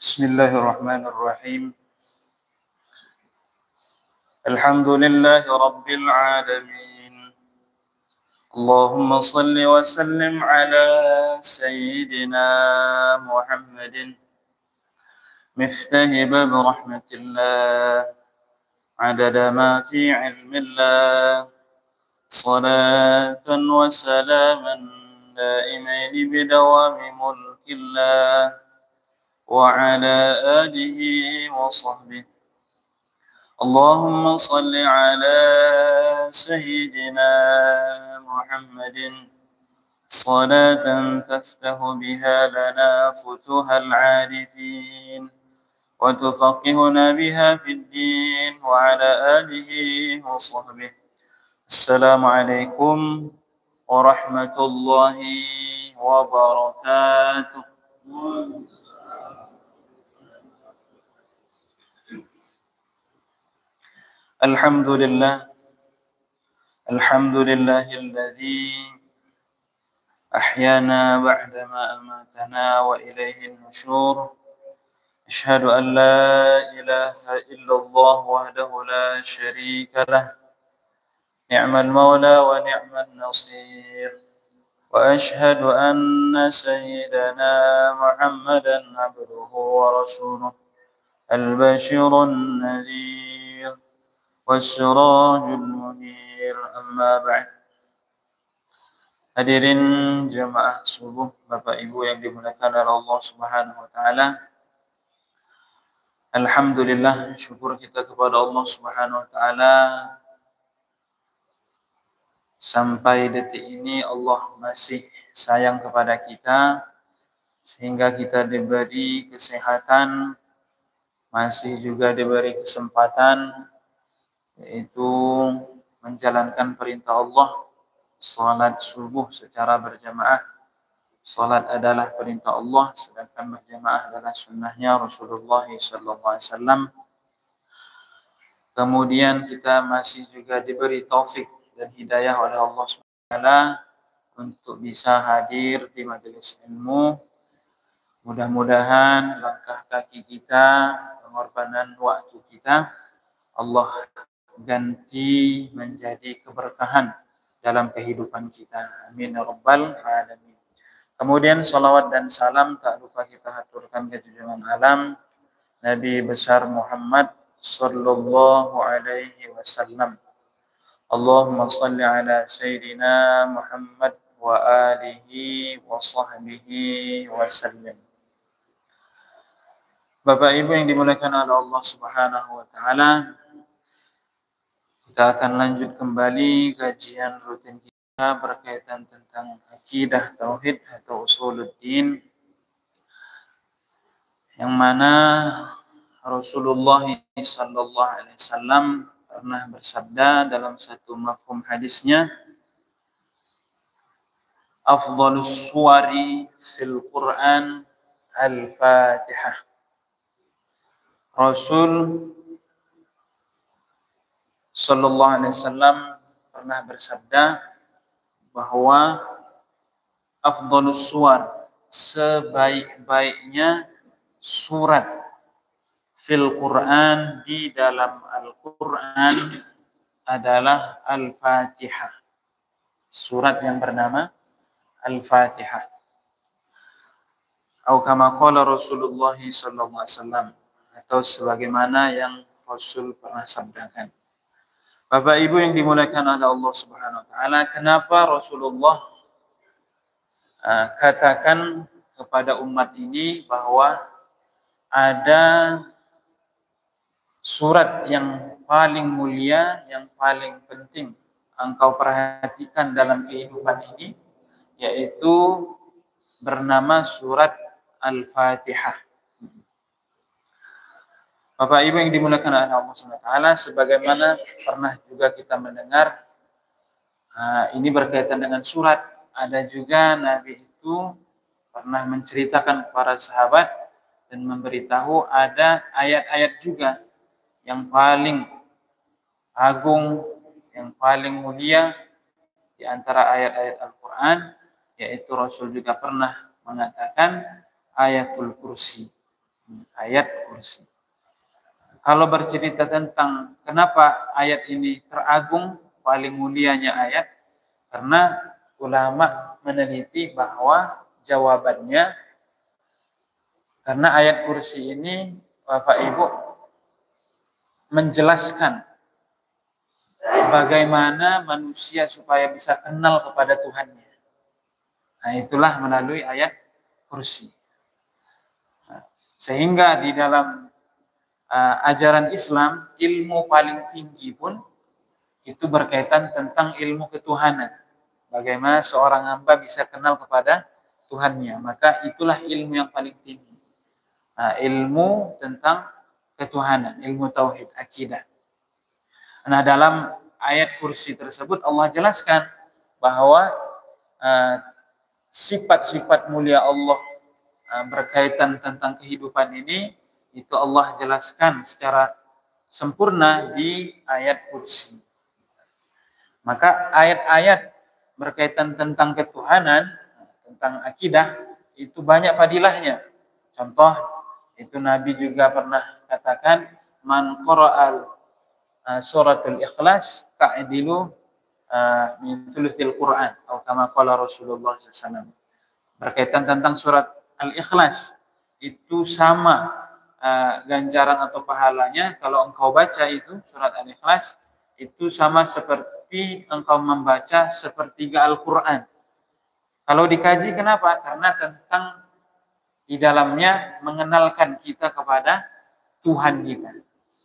Bismillahirrahmanirrahim. Alhamdulillahi rabbil alamin. Allahumma salli wa sallim ala sayyidina Muhammadin miftahi bab rahmatillah adada ma fi ilmillah salatan wa salaman daimaini bidawami mulkillah wa ala alihi wa sahbihi. اللهم صل على سيدنا محمد صلاة تفتح بها لنا فتوح العارفين وتفقهنا بها في الدين وعلى آله وصحبه. السلام عليكم ورحمة الله وبركاته. الحمد لله الذي أحيانا بعدما أماتنا وإليه النشور. أشهد أن لا إله إلا الله وحده لا شريك له نعم المولى ونعم النصير. وأشهد أن سيدنا محمدا عبده ورسوله البشير النذير والسراج المنير. Amma ba'd. Hadirin jamaah subuh, Bapak Ibu yang dimuliakan oleh Allah Subhanahu wa taala. Alhamdulillah, syukur kita kepada Allah Subhanahu wa taala sampai detik ini Allah masih sayang kepada kita sehingga kita diberi kesehatan, masih juga diberi kesempatan yaitu menjalankan perintah Allah, salat subuh secara berjamaah. Salat adalah perintah Allah, sedangkan berjamaah adalah sunnahnya Rasulullah SAW. Kemudian kita masih juga diberi taufik dan hidayah oleh Allah SWT untuk bisa hadir di majelis ilmu. Mudah-mudahan langkah kaki kita, pengorbanan waktu kita, Allah ganti menjadi keberkahan dalam kehidupan kita. Amin ya rabbal alamin. Kemudian salawat dan salam tak lupa kita haturkan ke junjungan alam Nabi besar Muhammad sallallahu alaihi wasallam. Allahumma salli ala sayyidina Muhammad wa alihi wa sahbihi wa sallim. Bapak Ibu yang dimuliakan oleh Allah Subhanahu wa taala, kita akan lanjut kembali kajian rutin kita berkaitan tentang akidah tauhid atau usuluddin, yang mana Rasulullah sallallahu alaihi wasallam pernah bersabda dalam satu mafhum hadisnya, afdhalus suwari fil Quran al-Fatihah. Rasul sallallahu alaihi wasallam pernah bersabda bahwa afdhalus suwar, sebaik-baiknya surat fil Quran, di dalam Al-Quran, adalah Al-Fatihah. Surat yang bernama Al-Fatihah. Atau kama qala Rasulullah sallallahu alaihi wasallam, atau sebagaimana yang Rasul pernah sabdakan. Bapak Ibu yang dimuliakan oleh Allah Subhanahu wa taala, kenapa Rasulullah katakan kepada umat ini bahwa ada surat yang paling mulia, yang paling penting engkau perhatikan dalam kehidupan ini, yaitu bernama surat Al-Fatihah. Bapak Ibu yang dimuliakan oleh Allah Subhanahu wa taala, sebagaimana pernah juga kita mendengar, ini berkaitan dengan surat. Ada juga Nabi itu pernah menceritakan kepada sahabat dan memberitahu ada ayat-ayat juga yang paling agung, yang paling mulia di antara ayat-ayat Al-Quran, yaitu Rasul juga pernah mengatakan ayatul kursi. Ayat kursi. Kalau bercerita tentang kenapa ayat ini teragung, paling mulianya ayat, karena ulama meneliti bahwa jawabannya, karena ayat kursi ini Bapak Ibu menjelaskan bagaimana manusia supaya bisa kenal kepada Tuhannya. Nah, itulah melalui ayat kursi. Sehingga di dalam ajaran Islam, ilmu paling tinggi pun itu berkaitan tentang ilmu ketuhanan. Bagaimana seorang hamba bisa kenal kepada Tuhannya. Maka itulah ilmu yang paling tinggi. Nah, ilmu tentang ketuhanan, ilmu tauhid, akidah. Nah, dalam ayat kursi tersebut Allah jelaskan bahwa sifat-sifat mulia Allah berkaitan tentang kehidupan ini, itu Allah jelaskan secara sempurna di ayat kursi. Maka ayat-ayat berkaitan tentang ketuhanan, tentang akidah, itu banyak fadilahnya. Contoh, itu Nabi juga pernah katakan, man qara'al suratul ikhlas ka'dilu min thuluthil Qur'an, atau kama qala Rasulullah SAW. Berkaitan tentang surat Al-Ikhlas, itu sama ganjaran atau pahalanya kalau engkau baca itu surat Al-Ikhlas, itu sama seperti engkau membaca sepertiga Al-Quran. Kalau dikaji, kenapa? Karena tentang di dalamnya mengenalkan kita kepada Tuhan kita.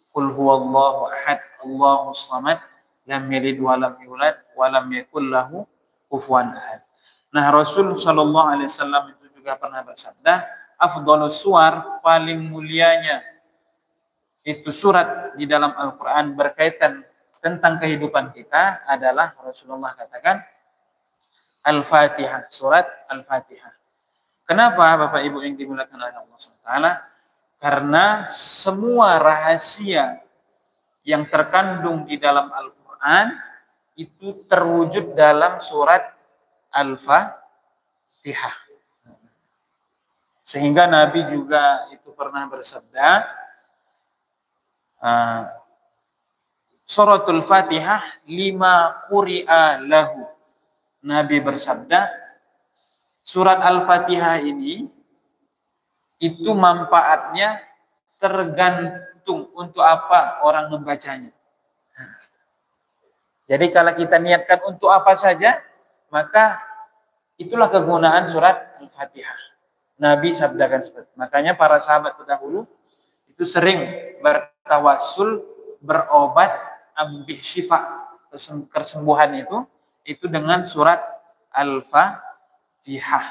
Qul huwallahu ahad, Allahus samad, lam yalid wa lam yulad wa lam yakul lahu kufuwan ahad. Nah, Rasul sallallahu alaihi wasallam itu juga pernah bersabda, afdhalus suwar, paling mulianya itu surat di dalam Al-Qur'an berkaitan tentang kehidupan kita adalah, Rasulullah katakan, Al-Fatihah, surat Al-Fatihah. Kenapa Bapak Ibu yang dimuliakan oleh Allah SWT? Karena semua rahasia yang terkandung di dalam Al-Quran itu terwujud dalam surat Al-Fatihah. Sehingga Nabi juga itu pernah bersabda, suratul Fatihah lima quri'a lahu. Nabi bersabda, surat Al-Fatihah ini itu manfaatnya tergantung untuk apa orang membacanya. Jadi kalau kita niatkan untuk apa saja, maka itulah kegunaan surat Al-Fatihah. Nabi sabdakan seperti itu. Makanya para sahabat terdahulu itu sering bertawassul, berobat, ambil syifa, kesembuhan itu dengan surat Al-Fatihah.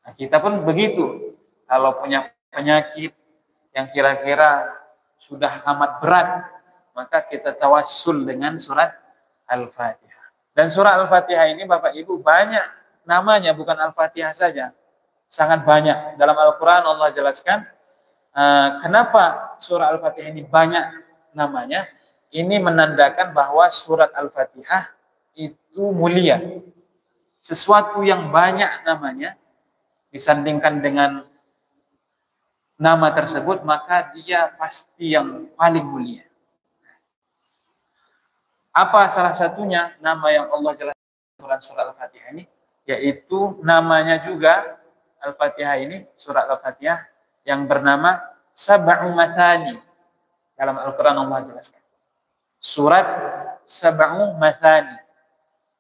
Nah, kita pun begitu. Kalau punya penyakit yang kira-kira sudah amat berat, maka kita tawassul dengan surat Al-Fatihah. Dan surat Al-Fatihah ini Bapak Ibu banyak namanya, bukan Al-Fatihah saja. Sangat banyak. Dalam Al-Quran Allah jelaskan, kenapa surat Al-Fatihah ini banyak namanya. Ini menandakan bahwa surat Al-Fatihah itu mulia. Sesuatu yang banyak namanya, disandingkan dengan nama tersebut, maka dia pasti yang paling mulia. Apa salah satunya nama yang Allah jelaskan dalam surat Al-Fatihah ini? Yaitu namanya juga Al-Fatihah ini, surat Al-Fatihah yang bernama Sab'u Mathani. Dalam Al-Quran Allah jelaskan. Surat Sab'u Mathani.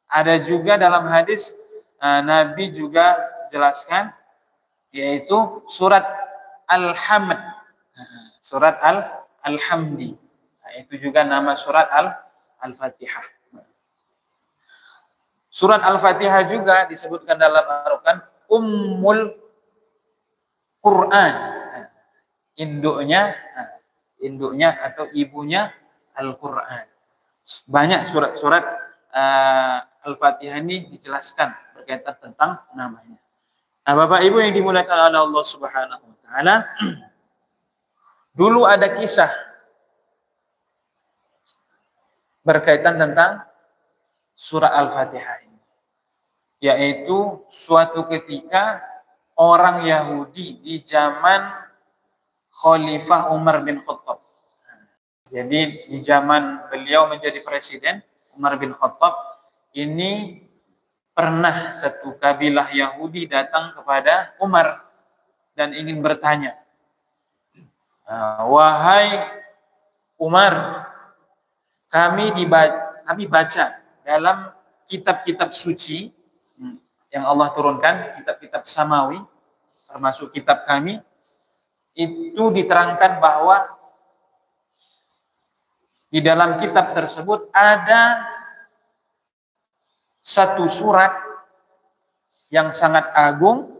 Ada juga dalam hadis Nabi juga jelaskan, yaitu surat Al-Hamd. Surat Al-Hamdi. Nah, itu juga nama surat Al-Fatihah. Surat Al-Fatihah juga disebutkan dalam Al-Quran Ummul Quran. Induknya atau ibunya Al-Quran. Banyak surat-surat Al-Fatihah ini dijelaskan berkaitan tentang namanya. Nah, Bapak Ibu yang dimuliakan oleh Allah Subhanahu wa taala, dulu ada kisah berkaitan tentang surah Al-Fatihah ini. Yaitu suatu ketika orang Yahudi di zaman Khalifah Umar bin Khattab. Jadi di zaman beliau menjadi presiden, Umar bin Khattab ini pernah satu kabilah Yahudi datang kepada Umar dan ingin bertanya, wahai Umar, kami baca dalam kitab-kitab suci yang Allah turunkan, kitab-kitab samawi, termasuk kitab kami, itu diterangkan bahwa di dalam kitab tersebut ada satu surat yang sangat agung.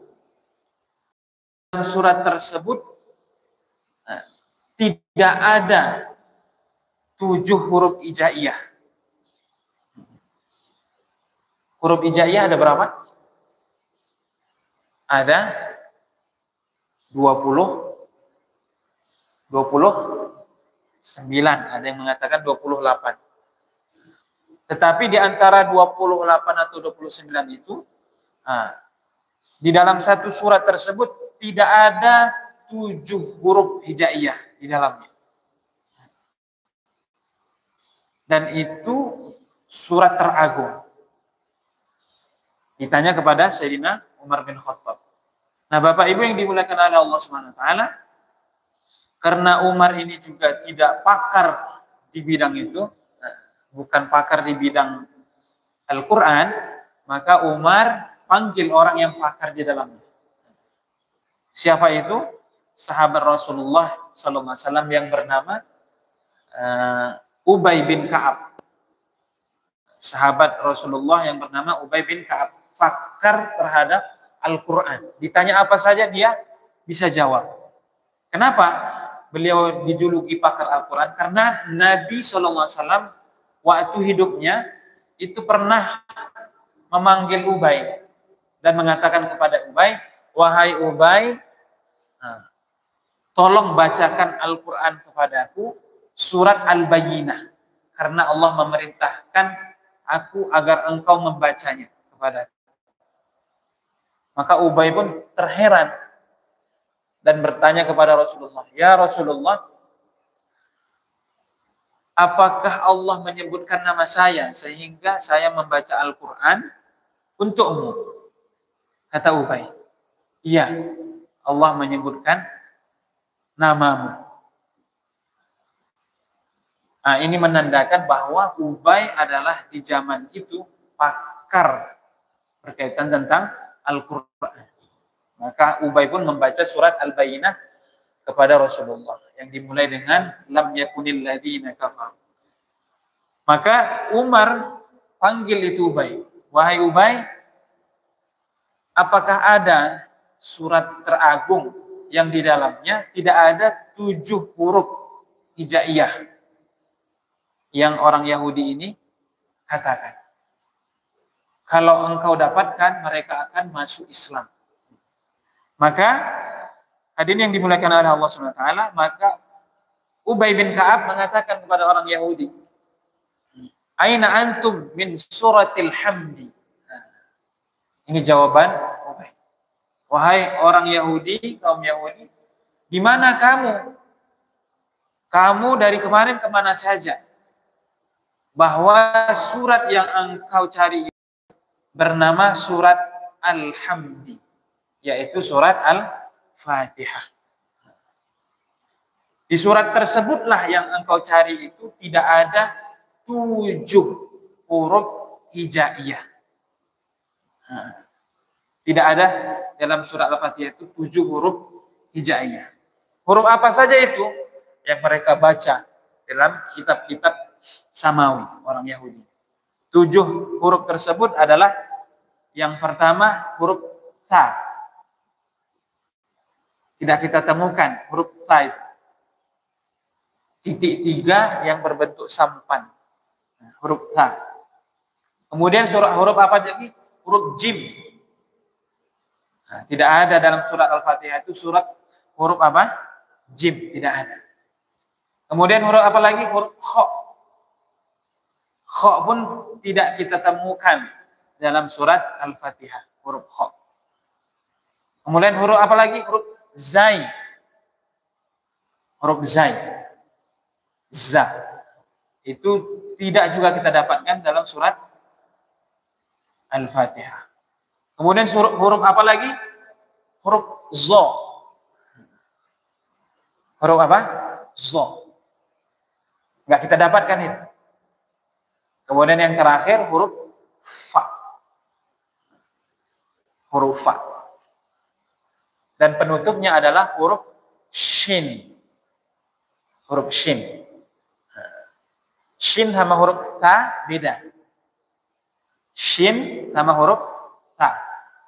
Surat tersebut tidak ada 7 huruf hijaiyah. Huruf hijaiyah ada berapa? Ada 29, ada yang mengatakan 28. Tetapi di antara 28 atau 29 itu, di dalam satu surat tersebut tidak ada 7 huruf hijaiyah di dalamnya. Dan itu surat teragung. Ditanya kepada Sayyidina Umar bin Khattab. Nah, Bapak Ibu yang dimuliakan oleh Allah Subhanahu wa taala, karena Umar ini juga tidak pakar di bidang itu, bukan pakar di bidang Al-Qur'an, maka Umar panggil orang yang pakar di dalamnya. Siapa itu? Sahabat Rasulullah sallallahu alaihi wasallam yang bernama Ubay bin Ka'ab. Sahabat Rasulullah yang bernama Ubay bin Ka'ab, pakar terhadap Al-Qur'an. Ditanya apa saja dia bisa jawab. Kenapa beliau dijuluki pakar Al-Qur'an? Karena Nabi sallallahu alaihi wasallam waktu hidupnya itu pernah memanggil Ubay dan mengatakan kepada Ubay, wahai Ubay, tolong bacakan Al-Quran kepadaku surat Al-Bayyinah, karena Allah memerintahkan aku agar engkau membacanya kepadaku. Maka Ubay pun terheran dan bertanya kepada Rasulullah, ya Rasulullah, apakah Allah menyebutkan nama saya sehingga saya membaca Al-Quran untukmu? Kata Ubay, iya, Allah menyebutkan namamu. Nah, ini menandakan bahwa Ubay adalah di zaman itu pakar berkaitan tentang Al-Quran. Maka Ubay pun membaca surat Al-Bayyinah kepada Rasulullah yang dimulai dengan lam yakunil ladzina kafaru. Maka Umar panggil itu Ubay, wahai Ubay, apakah ada surat teragung yang di dalamnya tidak ada 7 huruf hijaiyah yang orang Yahudi ini katakan? Kalau engkau dapatkan, mereka akan masuk Islam. Maka hadirin yang dimuliakan oleh Allah Subhanahu wa taala, maka Ubay bin Ka'ab mengatakan kepada orang Yahudi, aina antum min suratil hamdi? Ini jawaban Ubay. Wahai orang Yahudi, kaum Yahudi, di mana kamu? Kamu dari kemarin kemana saja? Bahwa surat yang engkau cari bernama surat Al-Hamdi, yaitu surat Al-Fatihah. Di surat tersebutlah yang engkau cari itu tidak ada 7 huruf hijaiyah. Tidak ada dalam surat Al-Fatihah itu 7 huruf hijaiyah. Huruf apa saja itu yang mereka baca dalam kitab-kitab samawi orang Yahudi? 7 huruf tersebut adalah yang pertama huruf ta. Tidak kita temukan huruf ta itu. Titik 3 yang berbentuk sampan. Huruf ta. Kemudian huruf apa lagi? Huruf jim. Nah, tidak ada dalam surat Al-Fatihah itu surat huruf apa? Jim, tidak ada. Kemudian huruf apa lagi? Huruf kha. Kha pun tidak kita temukan dalam surat Al-Fatihah, huruf kha. Kemudian huruf apa lagi? Huruf zai. huruf zai, za. Itu tidak juga kita dapatkan dalam surat Al-Fatihah. Kemudian huruf apa lagi? Huruf zo. Huruf apa? Zo. Enggak kita dapatkan itu. Kemudian yang terakhir huruf fa. Huruf fa. Dan penutupnya adalah huruf shin. Huruf shin. Shin sama huruf ta beda. Shin sama huruf ta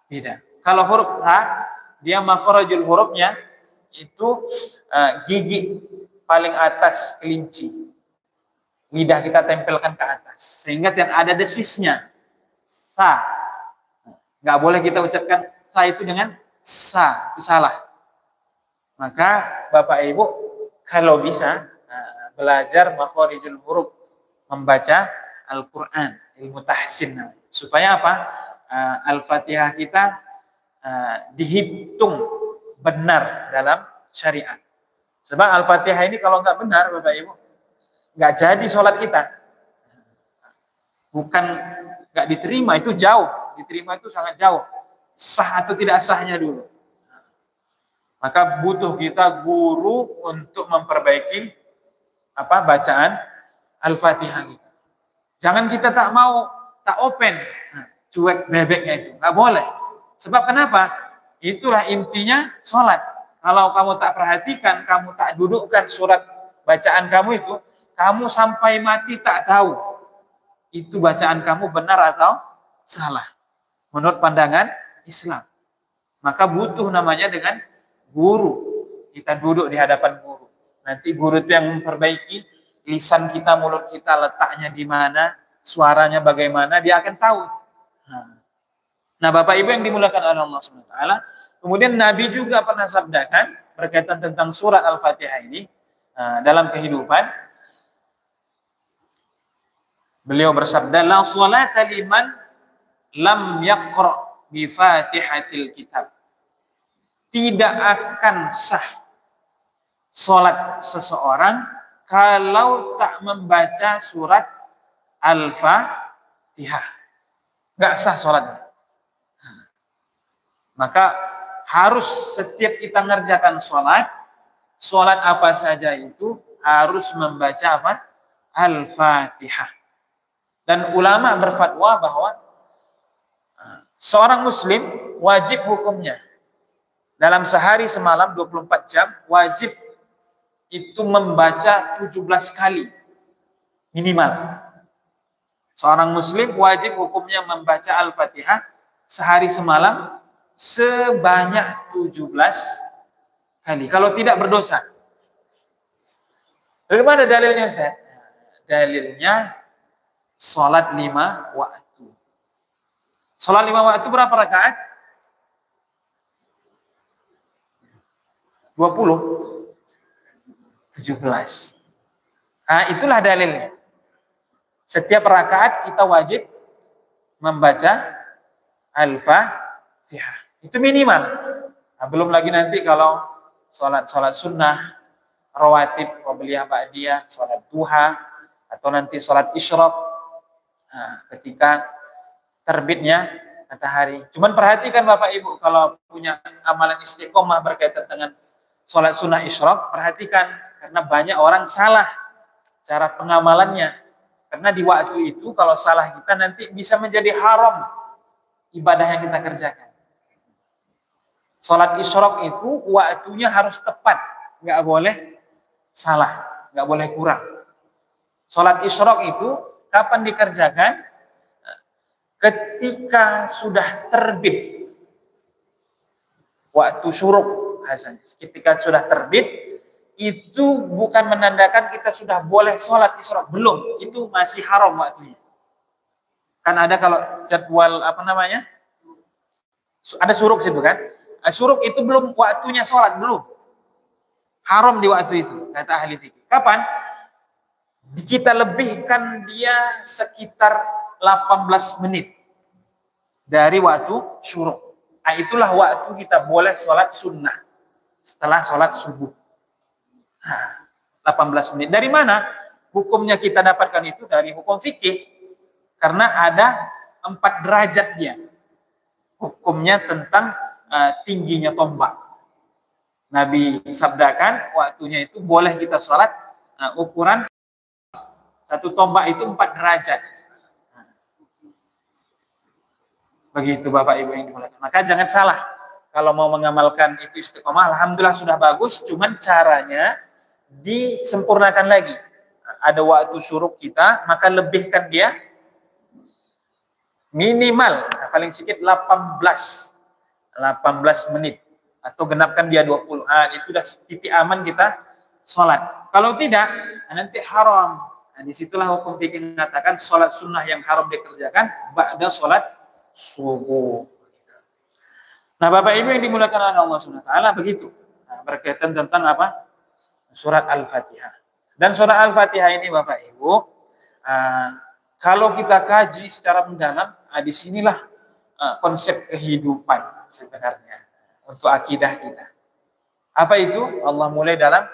beda. Kalau huruf ta, dia makhrajul hurufnya itu gigi paling atas kelinci. Lidah kita tempelkan ke atas sehingga tidak ada desisnya. Sa. Nggak boleh kita ucapkan sa itu dengan sa, itu salah. Maka Bapak Ibu kalau bisa belajar makharijul huruf, membaca Al-Qur'an, ilmu tahsin, supaya apa? Al-Fatihah kita dihitung benar dalam syariat. Sebab Al-Fatihah ini kalau nggak benar Bapak Ibu, nggak jadi sholat kita. Bukan nggak diterima, itu jauh. Diterima itu sangat jauh. Sah atau tidak sahnya dulu. Maka butuh kita guru untuk memperbaiki bacaan Al-Fatihah kita. Jangan kita tak mau, tak open, cuek bebeknya itu. Nggak boleh. Sebab kenapa? Itulah intinya sholat. Kalau kamu tak perhatikan, kamu tak dudukkan surat bacaan kamu itu, kamu sampai mati tak tahu itu bacaan kamu benar atau salah menurut pandangan Islam. Maka butuh namanya dengan guru. Kita duduk di hadapan guru. Nanti guru itu yang memperbaiki lisan kita, mulut kita letaknya di mana, suaranya bagaimana, dia akan tahu. Nah, Bapak Ibu yang dimulakan oleh Allah SWT, kemudian Nabi juga pernah sabdakan berkaitan tentang surat Al-Fatihah ini dalam kehidupan. Beliau bersabda, la sholata liman lam yaqra bi Fatihatil kitab. Tidak akan sah salat seseorang kalau tak membaca surat Al-Fatihah. Enggak sah salatnya. Maka harus setiap kita ngerjakan salat apa saja itu harus membaca apa? Al-Fatihah. Dan ulama berfatwa bahwa seorang muslim wajib hukumnya dalam sehari semalam 24 jam wajib itu membaca 17 kali minimal. Seorang muslim wajib hukumnya membaca Al-Fatihah sehari semalam sebanyak 17 kali. Kalau tidak berdosa. Dari mana dalilnya, Ustaz? Dalilnya salat 5 waktu. Salat 5 waktu berapa rakaat? 20. 17. Nah, itulah dalilnya. Setiap rakaat kita wajib membaca Al-Fatihah. Itu minimal. Nah, belum lagi nanti kalau salat sunnah, rawatib, qabliyah, ba'diyah, salat duha, atau nanti salat isyraq. Nah, ketika terbitnya matahari. Cuman perhatikan Bapak Ibu, kalau punya amalan istiqomah berkaitan dengan salat sunnah isyraq, perhatikan karena banyak orang salah cara pengamalannya. Karena di waktu itu kalau salah kita nanti bisa menjadi haram ibadah yang kita kerjakan. Salat isyraq itu waktunya harus tepat, nggak boleh salah, nggak boleh kurang. Salat isyraq itu kapan dikerjakan? Ketika sudah terbit waktu syuruk, ketika sudah terbit, itu bukan menandakan kita sudah boleh sholat isyraq, belum, itu masih haram waktunya. Kan ada kalau jadwal ada syuruk situ kan, syuruk itu belum waktunya sholat, belum, haram di waktu itu kata ahli fikih. Kapan? Kita lebihkan dia sekitar 18 menit dari waktu syuruk. Nah, itulah waktu kita boleh sholat sunnah setelah sholat subuh. 18 menit. Dari mana? Hukumnya kita dapatkan itu dari hukum fikih. Karena ada 4 derajat dia. Hukumnya tentang tingginya tombak. Nabi sabdakan waktunya itu boleh kita sholat ukuran 1 tombak itu 4 derajat. Begitu Bapak Ibu yang dimuliakan. Maka jangan salah. Kalau mau mengamalkan itu istiqomah, alhamdulillah sudah bagus. Cuman caranya disempurnakan lagi. Ada waktu syuruk kita, maka lebihkan dia minimal paling sedikit 18 menit atau genapkan dia 20. Itu sudah titik aman kita sholat. Kalau tidak, nanti haram. Disitulah hukum fikih mengatakan sholat sunnah yang haram dikerjakan ba'da sholat subuh. Nah, Bapak Ibu yang dimuliakan oleh Allah Subhanahu wa taala, begitu. Berkaitan tentang apa? Surat Al-Fatihah. Dan surat Al-Fatihah ini Bapak Ibu, kalau kita kaji secara mendalam, disinilah konsep kehidupan sebenarnya untuk akidah kita. Apa itu? Allah mulai dalam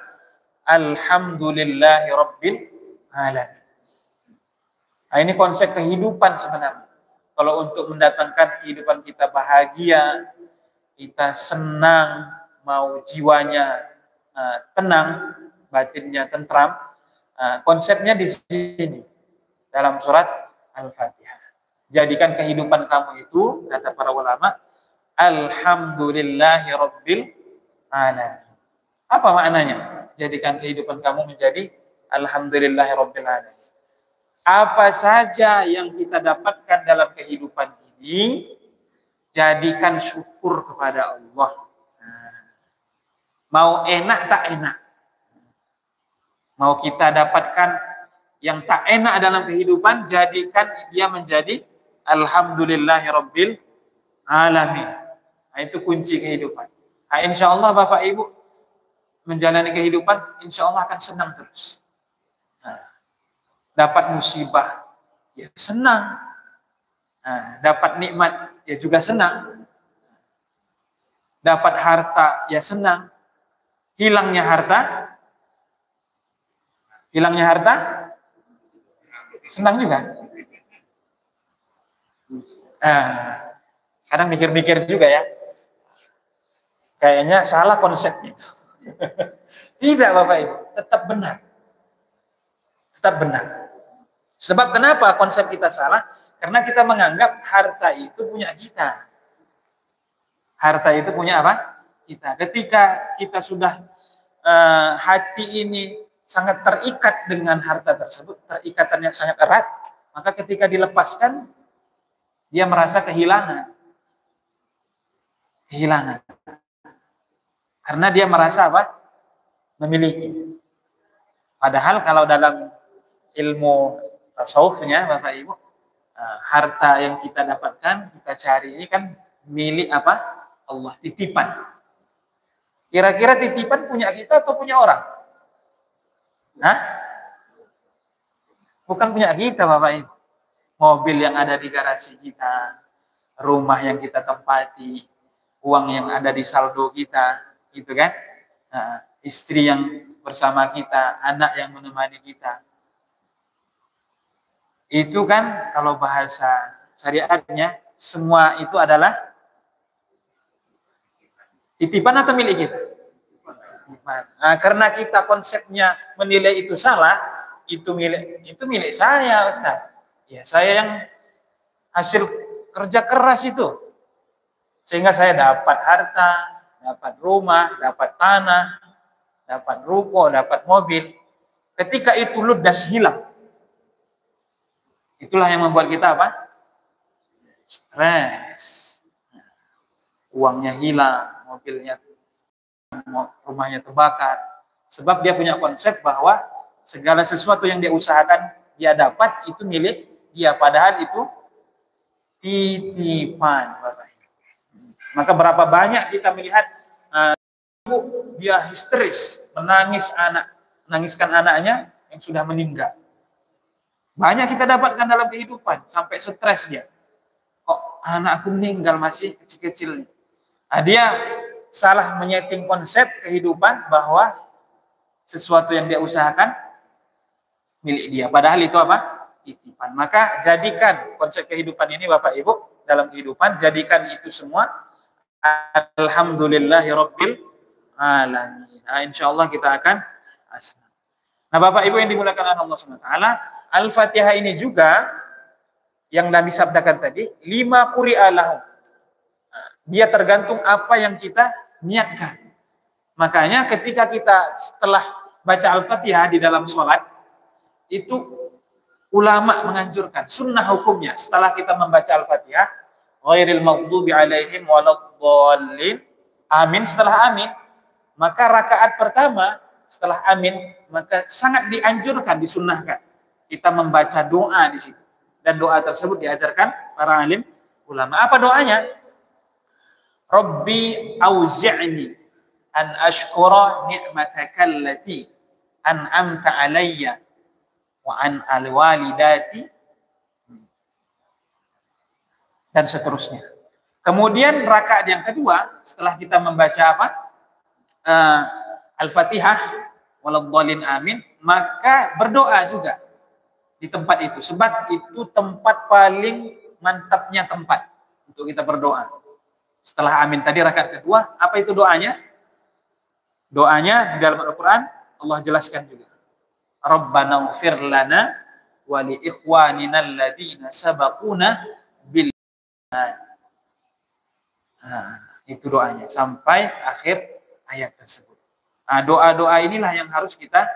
Alhamdulillahi Rabbil Alamin. Nah, ini konsep kehidupan sebenarnya. Kalau untuk mendatangkan kehidupan kita bahagia, kita senang, mau jiwanya tenang, batinnya tentram, konsepnya di sini dalam surat Al-Fatihah. Jadikan kehidupan kamu itu, kata para ulama, Alhamdulillahi Rabbil Alamin. Apa maknanya? Jadikan kehidupan kamu menjadi Alhamdulillahi Rabbil Alamin. Apa saja yang kita dapatkan dalam kehidupan ini, jadikan syukur kepada Allah. Mau enak tak enak. Mau kita dapatkan yang tak enak dalam kehidupan, jadikan dia menjadi Alhamdulillahi Rabbil Alamin. Nah, itu kunci kehidupan. Nah, insya Allah Bapak Ibu menjalani kehidupan, insya Allah akan senang terus. Dapat musibah, ya senang. Dapat nikmat, ya juga senang. Dapat harta, ya senang. Hilangnya harta, senang juga. Kadang mikir-mikir juga ya. Kayaknya salah konsepnya itu. Tidak Bapak Ibu, tetap benar. Tetap benar. Sebab kenapa konsep kita salah? Karena kita menganggap harta itu punya kita. Harta itu punya apa? Kita. Ketika kita sudah hati ini sangat terikat dengan harta tersebut, terikatan yang sangat erat, maka ketika dilepaskan, dia merasa kehilangan. Karena dia merasa apa? Memiliki. Padahal kalau dalam ilmu tasawufnya Bapak Ibu, harta yang kita dapatkan, kita cari ini kan milik apa? Allah, titipan. Kira-kira titipan punya kita atau punya orang? Bukan punya kita Bapak Ibu. Mobil yang ada di garasi kita, rumah yang kita tempati, uang yang ada di saldo kita, gitu kan? Istri yang bersama kita, anak yang menemani kita. Itu kan kalau bahasa syariatnya, semua itu adalah titipan atau milik kita? Karena kita konsepnya menilai itu salah, itu milik saya, Ustaz. Ya, saya yang hasil kerja keras itu. Sehingga saya dapat harta, dapat rumah, dapat tanah, dapat ruko, dapat mobil. Ketika itu ludas hilang. Itulah yang membuat kita apa? Stres. Uangnya hilang, mobilnya, rumahnya terbakar. Sebab dia punya konsep bahwa segala sesuatu yang dia usahakan, dia dapat, itu milik dia. Padahal itu titipan. Maka berapa banyak kita melihat ibu dia histeris, menangiskan anaknya yang sudah meninggal. Banyak kita dapatkan dalam kehidupan, sampai stres dia. Kok anakku meninggal masih kecil-kecil. Dia salah menyeting konsep kehidupan bahwa sesuatu yang dia usahakan milik dia. Padahal itu apa? Titipan. Maka jadikan konsep kehidupan ini Bapak Ibu dalam kehidupan, jadikan itu semua alhamdulillahirabbil alamin. Nah, insyaallah kita akan asma. Nah, Bapak Ibu yang dimuliakan Allah Subhanahu wa taala, Al-Fatihah ini juga yang Nabi sabdakan tadi, 5 quri'a lahu. Dia tergantung apa yang kita niatkan. Makanya ketika kita setelah baca Al-Fatihah di dalam sholat, itu ulama menganjurkan, sunnah hukumnya setelah kita membaca Al-Fatihah, ghairil maghdubi alaihim waladdallin, amin, setelah amin, maka rakaat pertama setelah amin, maka sangat dianjurkan, disunnahkan kita membaca doa di situ. Dan doa tersebut diajarkan para alim ulama. Apa doanya? Rabbi auzi'ni an ashkura ni'mataka allati an'amta alayya wa an alwalidati, dan seterusnya. Kemudian rakaat yang kedua setelah kita membaca apa? Al-Fatihah waladdallin amin, maka berdoa juga di tempat itu, sebab itu tempat paling mantapnya tempat untuk kita berdoa. Setelah amin tadi rakaat kedua, apa itu doanya? Doanya di dalam Al-Qur'an Allah jelaskan juga. Rabbana ighfir lana wa li ikhwanina alladziina sabaquna bil iman. Itu doanya sampai akhir ayat tersebut. Nah, doa-doa inilah yang harus kita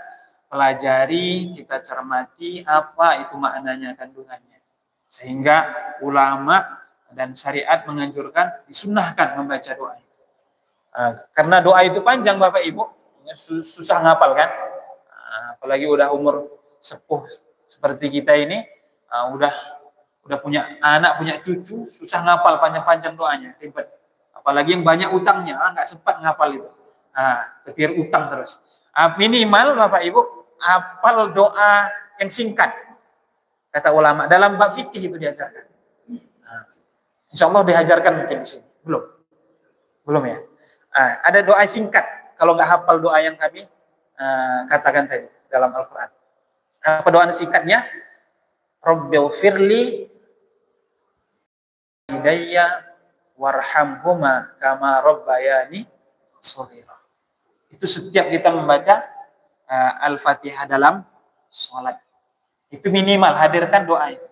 pelajari, kita cermati apa itu maknanya, kandungannya. Sehingga ulama dan syariat menganjurkan, disunnahkan membaca doa itu. Karena doa itu panjang Bapak Ibu, susah ngapal kan. Apalagi udah umur sepuh seperti kita ini, udah punya anak, punya cucu, susah ngapal panjang-panjang doanya, ribet. Apalagi yang banyak utangnya, nggak sempat ngapal itu. Kepir utang terus. Minimal Bapak Ibu hafal doa yang singkat, kata ulama dalam bab fikih itu diajarkan. Insya Allah diajarkan mungkin di sini. Belum ya. Ada doa singkat. Kalau nggak hafal doa yang kami katakan tadi dalam Al-Quran. Apa doa singkatnya? Rabbighfirli hidayya warhamhuma kama rabbayani shaghira. Itu setiap kita membaca Al-Fatihah dalam sholat. Itu minimal, hadirkan doa itu.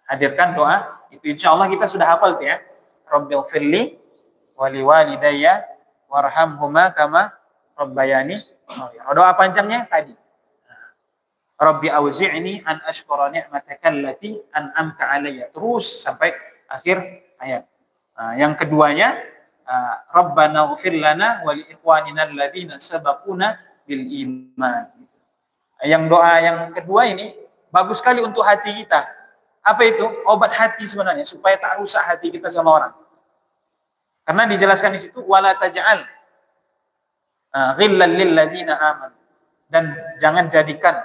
Hadirkan doa, itu insya Allah kita sudah hafal tuh ya. Rabbighfirli wali walidayya warhamhuma kama rabbayani shaghira. Doa panjangnya tadi. Rabbi auzi'ni an ashkura ni'mataka allati an'amta alayya. Terus sampai akhir ayat. Yang keduanya, Rabbana ighfir lana wa li ikhwanina alladziina sabaquna bil iman. Yang doa yang kedua ini bagus sekali untuk hati kita. Apa itu? Obat hati sebenarnya, supaya tak rusak hati kita sama orang. Karena dijelaskan di situ wala taj'al ghillan lil ladzina amanu. Dan jangan jadikan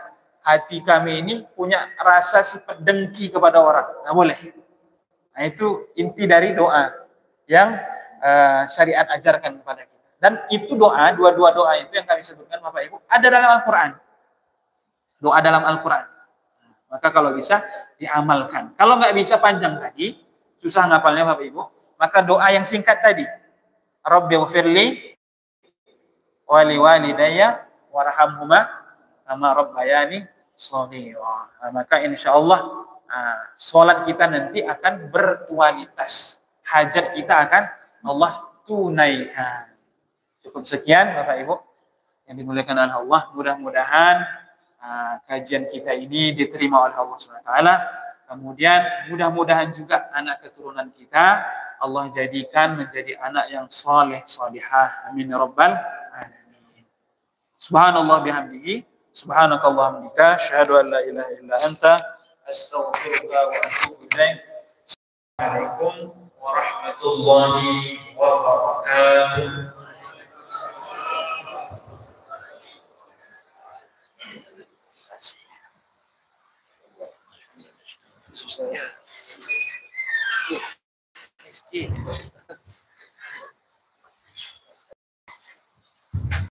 hati kami ini punya rasa sifat dengki kepada orang. Nggak boleh. Nah, itu inti dari doa yang syariat ajarkan kepada kita. Dan itu doa, dua-dua doa itu yang kami sebutkan Bapak Ibu, ada dalam Al-Quran. Doa dalam Al-Quran. Maka kalau bisa diamalkan. Kalau nggak bisa panjang tadi, susah ngapalnya Bapak Ibu, maka doa yang singkat tadi. Rabbighfirli wa liwalidayya warhamhuma kama rabbayani shaghira. Maka insya Allah sholat kita nanti akan berkualitas. Hajat kita akan Allah tunaikan. Cukup sekian Bapak Ibu yang dimuliakan oleh Allah. Mudah-mudahan kajian kita ini diterima oleh Allah SWT. Kemudian mudah-mudahan juga anak keturunan kita Allah jadikan menjadi anak yang soleh, solihah. Amin ya rabbal alamin. Subhanallah bihamdihi. Subhanakallah hamdika. Asyhadu an la ilaha illa anta. Astaghfiruka wa atubu ilaik. Assalamualaikum warahmatullahi wabarakatuh. Ya.